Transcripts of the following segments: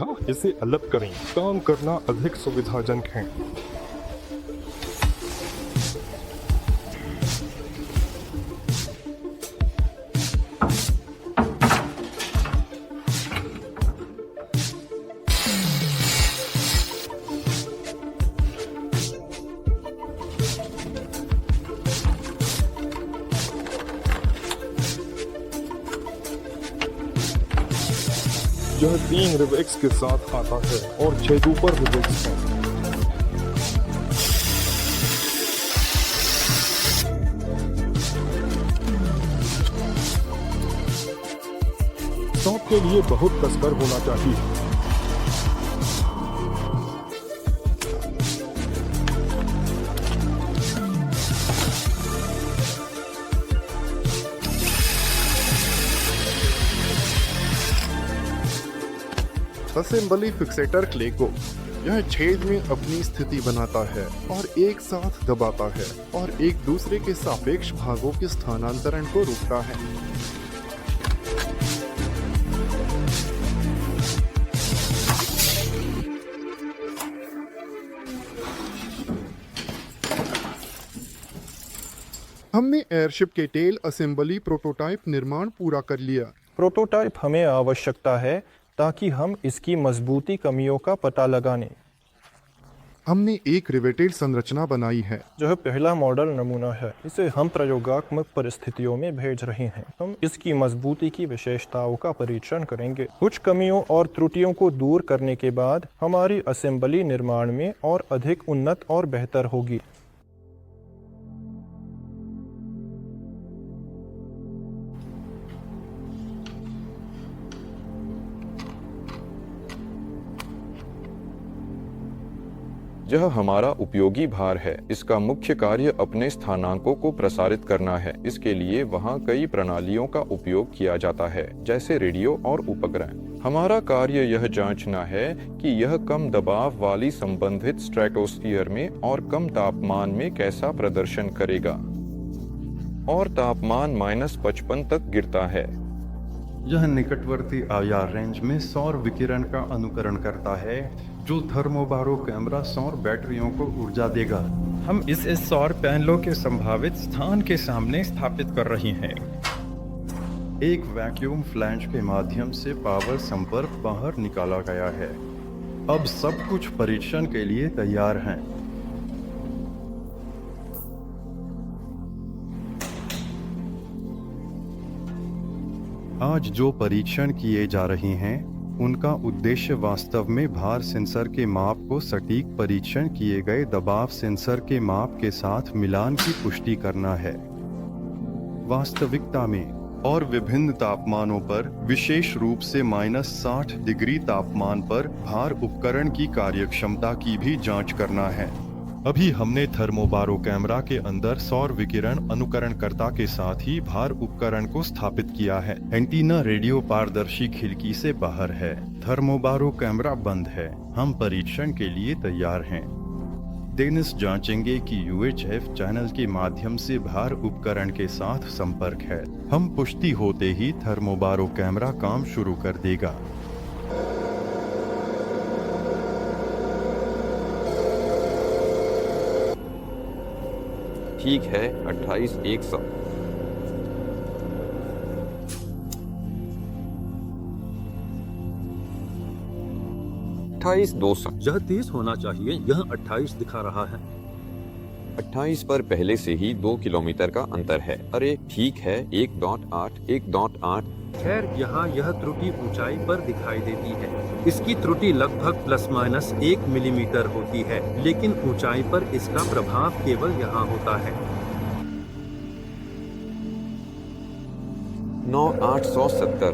जगह इसे अलग करें। काम करना अधिक सुविधाजनक है। यह 3 रिवेक्स के साथ आता है और 6 ऊपर रिवेक्स हैं। सांप के लिए बहुत कसकर होना चाहिए। असेंबली फिक्सेटर क्ले को यह छेद में अपनी स्थिति बनाता है और एक साथ दबाता है और एक दूसरे के सापेक्ष भागों के स्थानांतरण को रोकता है। हमने एयरशिप के टेल असेंबली प्रोटोटाइप निर्माण पूरा कर लिया। प्रोटोटाइप हमें आवश्यकता है ताकि हम इसकी मजबूती कमियों का पता लगाने। हमने एक रिवेटेड संरचना बनाई है। जो पहला मॉडल नमूना है, इसे हम प्रयोगात्मक परिस्थितियों में भेज रहे हैं। हम इसकी मजबूती की विशेषताओं का परीक्षण करेंगे। कुछ कमियों और त्रुटियों को दूर करने के बाद हमारी असेंबली निर्माण में और अधिक उन्नत और बेहतर होगी। यह हमारा उपयोगी भार है। इसका मुख्य कार्य अपने स्थानांकों को प्रसारित करना है। इसके लिए वहाँ कई प्रणालियों का उपयोग किया जाता है, जैसे रेडियो और उपग्रह। हमारा कार्य यह जांचना है कि यह कम दबाव वाली संबंधित स्ट्रेटोस्फीयर में और कम तापमान में कैसा प्रदर्शन करेगा। और तापमान -55 तक गिरता है। यह निकटवर्ती आईआर रेंज में सौर विकिरण का अनुकरण करता है, जो थर्मोबारो कैमरा सौर बैटरियों को ऊर्जा देगा। हम इसे सौर पैनलों के संभावित स्थान के सामने स्थापित कर रहे हैं। एक वैक्यूम फ्लैंज के माध्यम से पावर संपर्क बाहर निकाला गया है। अब सब कुछ परीक्षण के लिए तैयार हैं। आज जो परीक्षण किए जा रहे हैं, उनका उद्देश्य वास्तव में भार सेंसर के माप को सटीक परीक्षण किए गए दबाव सेंसर के माप के साथ मिलान की पुष्टि करना है। वास्तविकता में और विभिन्न तापमानों पर, विशेष रूप से -60 डिग्री तापमान पर भार उपकरण की कार्यक्षमता की भी जांच करना है। अभी हमने थर्मोबारो कैमरा के अंदर सौर विकिरण अनुकरणकर्ता के साथ ही भार उपकरण को स्थापित किया है। एंटीना रेडियो पारदर्शी खिड़की से बाहर है। थर्मोबारो कैमरा बंद है। हम परीक्षण के लिए तैयार हैं। डेनिस जांचेंगे कि यूएचएफ चैनल के माध्यम से भार उपकरण के साथ संपर्क है। हम पुष्टि होते ही थर्मोबारो कैमरा काम शुरू कर देगा। ठीक है, 28,100। 28,200। यह 30 होना चाहिए, यह 28 दिखा रहा है। 28 पर पहले से ही 2 किलोमीटर का अंतर है। अरे ठीक है, 1.8, 1.8। खैर, यहाँ यह त्रुटि ऊंचाई पर दिखाई देती है। इसकी त्रुटि लगभग ±1 मिलीमीटर होती है, लेकिन ऊंचाई पर इसका प्रभाव केवल यहाँ होता है। 9,870।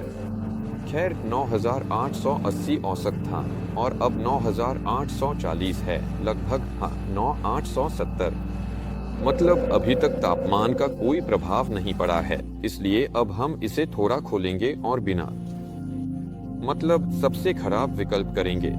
खैर, 9,880 औसत था और अब 9,840 है। लगभग 9,870। मतलब अभी तक तापमान का कोई प्रभाव नहीं पड़ा है, इसलिए अब हम इसे थोड़ा खोलेंगे और बिना मतलब सबसे खराब विकल्प करेंगे।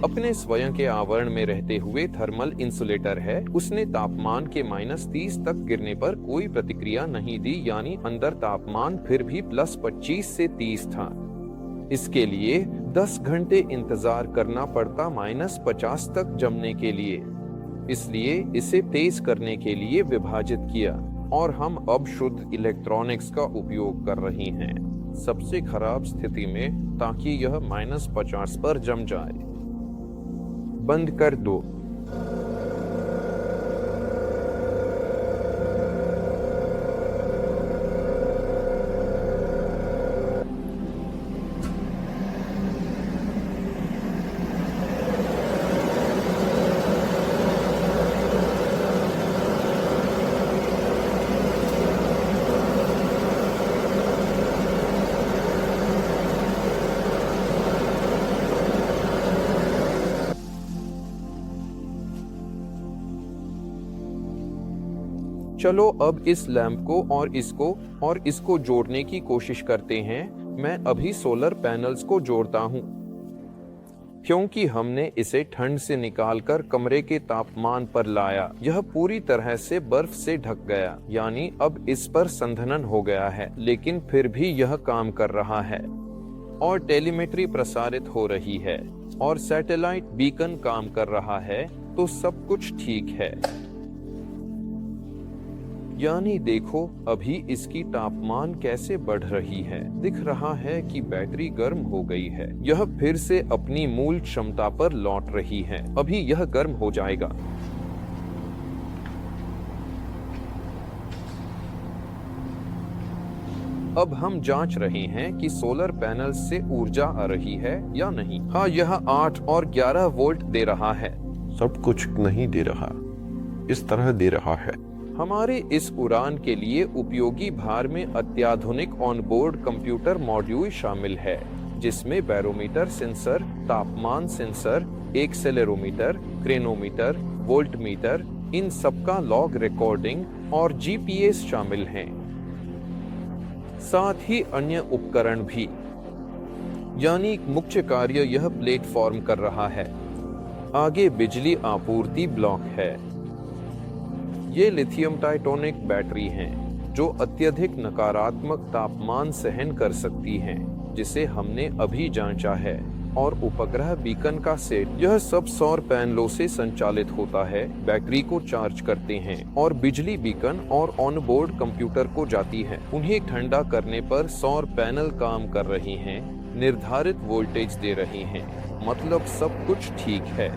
अपने स्वयं के आवरण में रहते हुए थर्मल इंसुलेटर है। उसने तापमान के -30 तक गिरने पर कोई प्रतिक्रिया नहीं दी, यानी अंदर तापमान फिर भी +25 से 30 था। इसके लिए 10 घंटे इंतजार करना पड़ता -50 तक जमने के लिए। इसलिए इसे तेज करने के लिए विभाजित किया और हम अब शुद्ध इलेक्ट्रॉनिक्स का उपयोग कर रहे हैं सबसे खराब स्थिति में, ताकि यह -50 पर जम जाए। बंद कर दो। चलो अब इस लैंप को और इसको जोड़ने की कोशिश करते हैं। मैं अभी सोलर पैनल्स को जोड़ता हूँ, क्योंकि हमने इसे ठंड से निकालकर कमरे के तापमान पर लाया। यह पूरी तरह से बर्फ से ढक गया, यानी अब इस पर संघनन हो गया है, लेकिन फिर भी यह काम कर रहा है और टेलीमेट्री प्रसारित हो रही है और सैटेलाइट बीकन काम कर रहा है, तो सब कुछ ठीक है। यानी देखो अभी इसकी तापमान कैसे बढ़ रही है। दिख रहा है कि बैटरी गर्म हो गई है। यह फिर से अपनी मूल क्षमता पर लौट रही है। अभी यह गर्म हो जाएगा। अब हम जांच रहे हैं कि सोलर पैनल से ऊर्जा आ रही है या नहीं। हाँ, यह 8 और 11 वोल्ट दे रहा है। सब कुछ नहीं दे रहा, इस तरह दे रहा है। हमारे इस उड़ान के लिए उपयोगी भार में अत्याधुनिक ऑनबोर्ड कंप्यूटर मॉड्यूल शामिल है, जिसमें बैरोमीटर सेंसर, तापमान सेंसर, एक्सेलेरोमीटर, क्रेनोमीटर, वोल्टमीटर, इन सबका लॉग रिकॉर्डिंग और जीपीएस शामिल हैं। साथ ही अन्य उपकरण भी। यानी मुख्य कार्य यह प्लेटफॉर्म कर रहा है। आगे बिजली आपूर्ति ब्लॉक है। ये लिथियम टाइटोनिक बैटरी हैं, जो अत्यधिक नकारात्मक तापमान सहन कर सकती हैं, जिसे हमने अभी जांचा है। और उपग्रह बीकन का सेट, यह सब सौर पैनलों से संचालित होता है, बैटरी को चार्ज करते हैं और बिजली बीकन और ऑनबोर्ड कंप्यूटर को जाती है। उन्हें ठंडा करने पर सौर पैनल काम कर रही हैं, निर्धारित वोल्टेज दे रही हैं। मतलब सब कुछ ठीक है।